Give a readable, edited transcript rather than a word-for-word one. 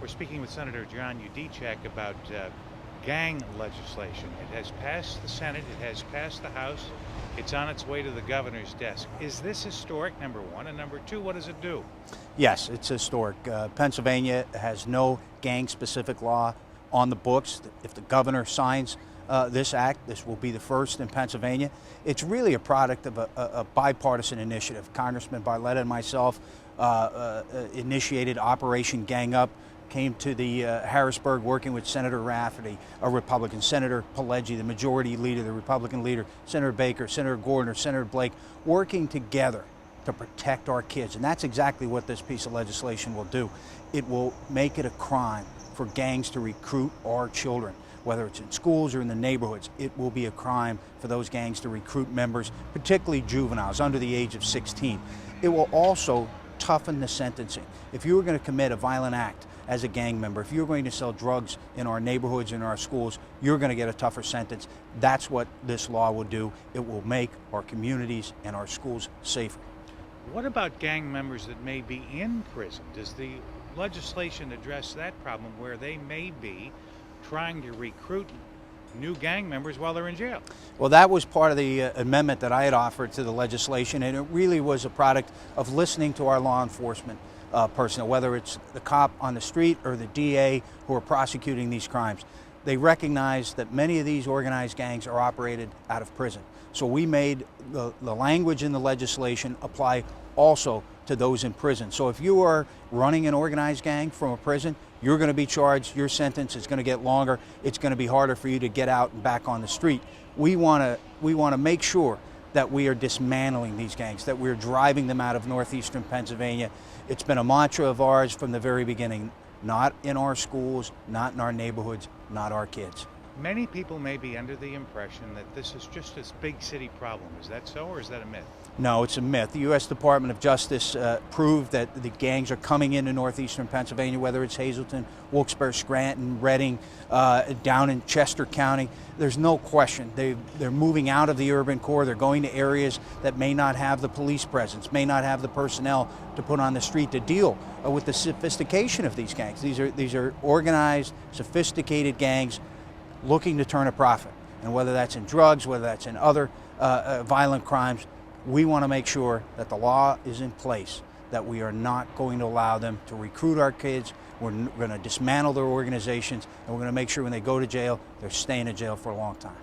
We're speaking with Senator John Yudichak about gang legislation. It has passed the Senate, it has passed the House, it's on its way to the governor's desk. Is this historic, number one? And number two, what does it do? Yes, it's historic. Pennsylvania has no gang-specific law on the books. If the governor signs this act, this will be the first in Pennsylvania. It's really a product of a bipartisan initiative. Congressman Barletta and myself initiated Operation Gang Up, came to the Harrisburg working with Senator Rafferty, a Republican, Senator Pileggi, the majority leader, the Republican leader, Senator Baker, Senator Gordon, Senator Blake, working together to protect our kids. And that's exactly what this piece of legislation will do. It will make it a crime for gangs to recruit our children, whether it's in schools or in the neighborhoods. It will be a crime for those gangs to recruit members, particularly juveniles under the age of 16. It will also toughen the sentencing. If you were going to commit a violent act as a gang member, if you're going to sell drugs in our neighborhoods, in our schools, you're going to get a tougher sentence. That's what this law will do. It will make our communities and our schools safer. What about gang members that may be in prison? Does the legislation address that problem where they may be trying to recruit new gang members while they're in jail? Well, that was part of the amendment that I had offered to the legislation, and it really was a product of listening to our law enforcement personnel, whether it's the cop on the street or the DA who are prosecuting these crimes. They recognize that many of these organized gangs are operated out of prison. So we made the language in the legislation apply also to those in prison. So if you are running an organized gang from a prison, you're going to be charged, your sentence is going to get longer, it's going to be harder for you to get out and back on the street. We want to make sure that we are dismantling these gangs, that we're driving them out of northeastern Pennsylvania. It's been a mantra of ours from the very beginning: not in our schools, not in our neighborhoods, not our kids. Many people may be under the impression that this is just a big city problem. Is that so, or is that a myth? No, it's a myth. The U.S. Department of Justice proved that the gangs are coming into northeastern Pennsylvania, whether it's Hazleton, Wilkes-Barre, Scranton, Reading, down in Chester County. There's no question. They're moving out of the urban core. They're going to areas that may not have the police presence, may not have the personnel to put on the street to deal with the sophistication of these gangs. These are organized, sophisticated gangs looking to turn a profit. And whether that's in drugs, whether that's in other violent crimes, we want to make sure that the law is in place, that we are not going to allow them to recruit our kids. We're going to dismantle their organizations, and we're going to make sure when they go to jail, they're staying in jail for a long time.